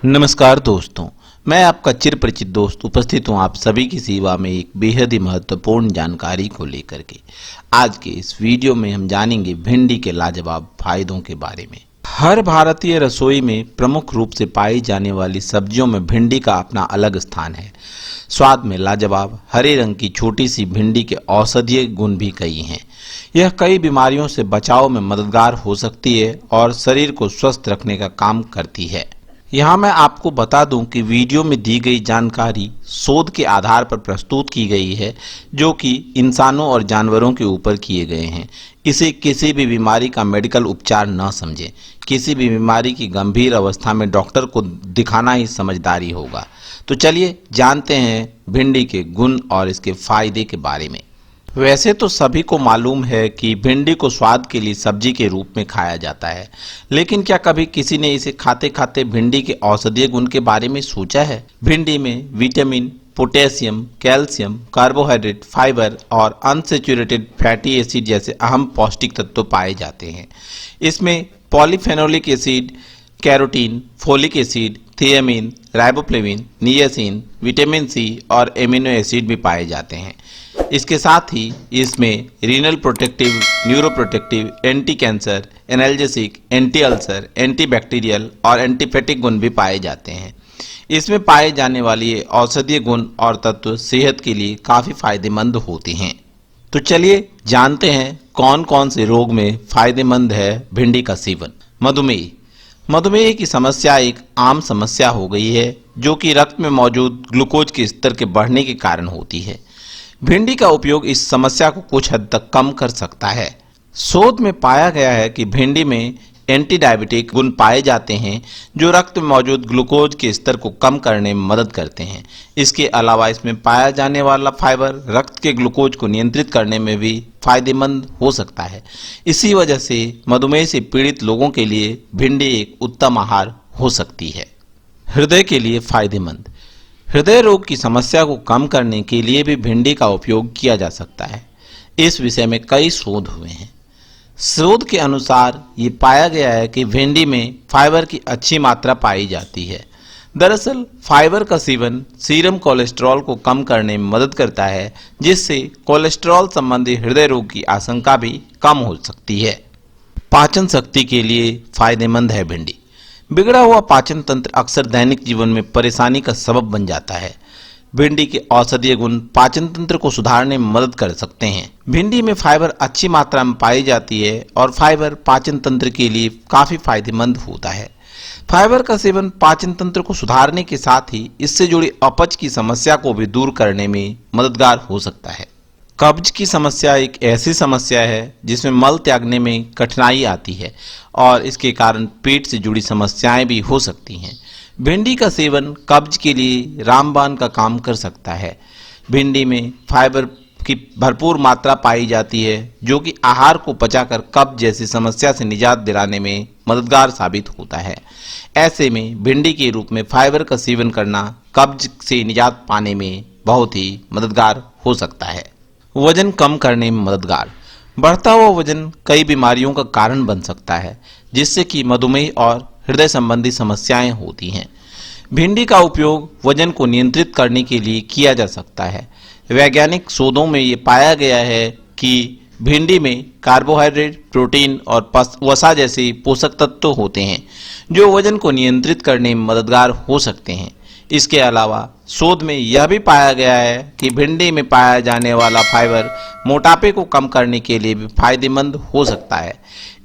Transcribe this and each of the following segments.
नमस्कार दोस्तों, मैं आपका चिर परिचित दोस्त उपस्थित हूं आप सभी की सेवा में एक बेहद ही महत्वपूर्ण जानकारी को लेकर के। आज के इस वीडियो में हम जानेंगे भिंडी के लाजवाब फायदों के बारे में। हर भारतीय रसोई में प्रमुख रूप से पाई जाने वाली सब्जियों में भिंडी का अपना अलग स्थान है। स्वाद में लाजवाब हरे रंग की छोटी सी भिंडी के औषधीय गुण भी कई हैं। यह कई बीमारियों से बचाव में मददगार हो सकती है और शरीर को स्वस्थ रखने का काम करती है। यहाँ मैं आपको बता दूं कि वीडियो में दी गई जानकारी शोध के आधार पर प्रस्तुत की गई है, जो कि इंसानों और जानवरों के ऊपर किए गए हैं। इसे किसी भी बीमारी का मेडिकल उपचार न समझें। किसी भी बीमारी की गंभीर अवस्था में डॉक्टर को दिखाना ही समझदारी होगा। तो चलिए जानते हैं भिंडी के गुण और इसके फायदे के बारे में। वैसे तो सभी को मालूम है कि भिंडी को स्वाद के लिए सब्जी के रूप में खाया जाता है, लेकिन क्या कभी किसी ने इसे खाते खाते भिंडी के औषधीय गुण के बारे में सोचा है? भिंडी में vitamin, potassium, calcium, carbohydrate, fibre और अनसैचुरेटेड फैटी एसिड जैसे अहम पौष्टिक तत्व पाए जाते हैं। इसमें polyphenolic acid, carotene, folic acid, thiamine, riboflavin, niacin, vitamin C और एमिनो एसिड भी पाए जाते हैं। इसके साथ ही इसमें renal protective, neuroprotective, anti cancer, analgesic, anti ulcer, anti bacterial और एंटीफेटिक गुण भी पाए जाते हैं। इसमें पाए जाने वाले औषधीय गुण और तत्व सेहत के लिए काफ़ी फायदेमंद होते हैं। तो चलिए जानते हैं कौन कौन से रोग में फायदेमंद है भिंडी का सेवन। मधुमेह। मधुमेह की समस्या एक आम समस्या हो गई है, जो कि रक्त में मौजूद ग्लूकोज के स्तर के बढ़ने के कारण होती है। भिंडी का उपयोग इस समस्या को कुछ हद तक कम कर सकता है। शोध में पाया गया है कि भिंडी में एंटी डायबिटिक गुण पाए जाते हैं, जो रक्त में मौजूद ग्लूकोज के स्तर को कम करने में मदद करते हैं। इसके अलावा इसमें पाया जाने वाला फाइबर रक्त के ग्लूकोज को नियंत्रित करने में भी फायदेमंद हो सकता है। इसी वजह से मधुमेह से पीड़ित लोगों के लिए भिंडी एक उत्तम आहार हो सकती है। हृदय के लिए फायदेमंद। हृदय रोग की समस्या को कम करने के लिए भी भिंडी का उपयोग किया जा सकता है। इस विषय में कई शोध हुए हैं। शोध के अनुसार ये पाया गया है कि भिंडी में फाइबर की अच्छी मात्रा पाई जाती है। दरअसल फाइबर का सेवन सीरम कोलेस्ट्रॉल को कम करने में मदद करता है, जिससे कोलेस्ट्रॉल संबंधी हृदय रोग की आशंका भी कम हो सकती है। पाचन शक्ति के लिए फायदेमंद है भिंडी। बिगड़ा हुआ पाचन तंत्र अक्सर दैनिक जीवन में परेशानी का सबब बन जाता है। भिंडी के औषधीय गुण पाचन तंत्र को सुधारने में मदद कर सकते हैं। भिंडी में फाइबर अच्छी मात्रा में पाई जाती है और फाइबर पाचन तंत्र के लिए काफी फायदेमंद होता है। फाइबर का सेवन पाचन तंत्र को सुधारने के साथ ही इससे जुड़ी अपच की समस्या को भी दूर करने में मददगार हो सकता है। कब्ज की समस्या एक ऐसी समस्या है जिसमें मल त्यागने में कठिनाई आती है और इसके कारण पेट से जुड़ी समस्याएं भी हो सकती हैं। भिंडी का सेवन कब्ज के लिए रामबाण का काम कर सकता है। भिंडी में फाइबर की भरपूर मात्रा पाई जाती है, जो कि आहार को पचाकर कब्ज जैसी समस्या से निजात दिलाने में मददगार साबित होता है। ऐसे में भिंडी के रूप में फाइबर का सेवन करना कब्ज से निजात पाने में बहुत ही मददगार हो सकता है। वजन कम करने में मददगार। बढ़ता हुआ वजन कई बीमारियों का कारण बन सकता है, जिससे कि मधुमेह और हृदय संबंधी समस्याएं होती हैं। भिंडी का उपयोग वजन को नियंत्रित करने के लिए किया जा सकता है। वैज्ञानिक शोधों में ये पाया गया है कि भिंडी में कार्बोहाइड्रेट, प्रोटीन और वसा जैसे पोषक तत्व होते हैं, जो वजन को नियंत्रित करने में मददगार हो सकते हैं। इसके अलावा शोध में यह भी पाया गया है कि भिंडी में पाया जाने वाला फाइबर मोटापे को कम करने के लिए भी फायदेमंद हो सकता है।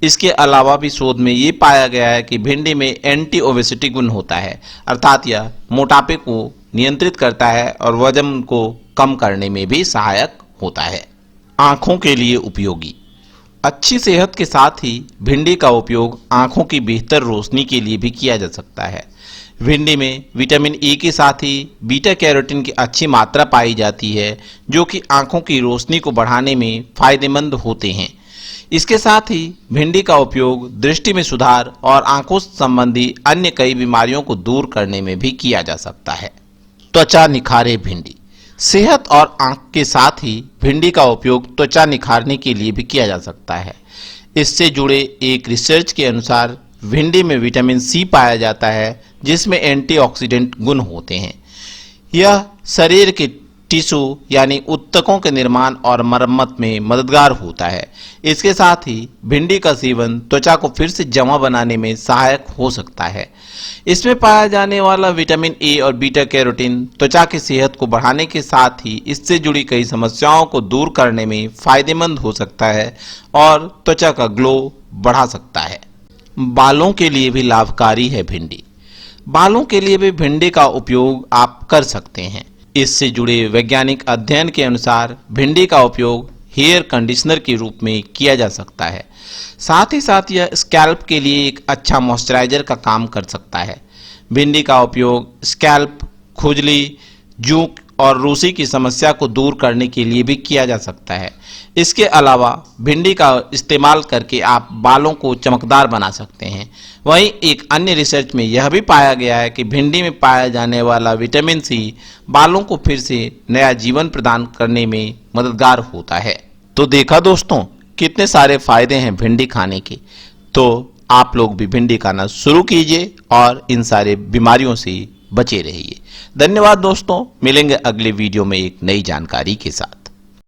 इसके अलावा भी शोध में ये पाया गया है कि भिंडी में एंटी ओबेसिटी गुण होता है, अर्थात यह मोटापे को नियंत्रित करता है और वजन को कम करने में भी सहायक होता है। आँखों के लिए उपयोगी। अच्छी सेहत के साथ ही भिंडी का उपयोग आँखों की बेहतर रोशनी के लिए भी किया जा सकता है। भिंडी में विटामिन ई के साथ ही बीटा कैरोटीन की अच्छी मात्रा पाई जाती है, जो कि आँखों की रोशनी को बढ़ाने में फायदेमंद होते हैं। इसके साथ ही भिंडी का उपयोग दृष्टि में सुधार और आँखों संबंधी अन्य कई बीमारियों को दूर करने में भी किया जा सकता है। त्वचा निखारे भिंडी। सेहत और आँख के साथ ही भिंडी का उपयोग त्वचा निखारने के लिए भी किया जा सकता है। इससे जुड़े एक रिसर्च के अनुसार भिंडी में विटामिन सी पाया जाता है, जिसमें एंटीऑक्सीडेंट गुण होते हैं। यह शरीर के टिश्यू यानी ऊतकों के निर्माण और मरम्मत में मददगार होता है। इसके साथ ही भिंडी का सेवन त्वचा को फिर से जमा बनाने में सहायक हो सकता है। इसमें पाया जाने वाला विटामिन ए और बीटा कैरोटीन त्वचा की सेहत को बढ़ाने के साथ ही इससे जुड़ी कई समस्याओं को दूर करने में फायदेमंद हो सकता है और त्वचा का ग्लो बढ़ा सकता है। बालों के लिए भी लाभकारी है भिंडी। बालों के लिए भी भिंडी का उपयोग आप कर सकते हैं। इससे जुड़े वैज्ञानिक अध्ययन के अनुसार भिंडी का उपयोग हेयर कंडीशनर के रूप में किया जा सकता है। साथ ही साथ यह स्कैल्प के लिए एक अच्छा मॉइस्चराइजर का काम कर सकता है। भिंडी का उपयोग स्कैल्प, खुजली, जूं और रूसी की समस्या को दूर करने के लिए भी किया जा सकता है। इसके अलावा भिंडी का इस्तेमाल करके आप बालों को चमकदार बना सकते हैं। वहीं एक अन्य रिसर्च में यह भी पाया गया है कि भिंडी में पाया जाने वाला विटामिन सी बालों को फिर से नया जीवन प्रदान करने में मददगार होता है। तो देखा दोस्तों, कितने सारे फायदे हैं भिंडी खाने के। तो आप लोग भी भिंडी खाना शुरू कीजिए और इन सारे बीमारियों से बचे रहिए। धन्यवाद दोस्तों, मिलेंगे अगले वीडियो में एक नई जानकारी के साथ।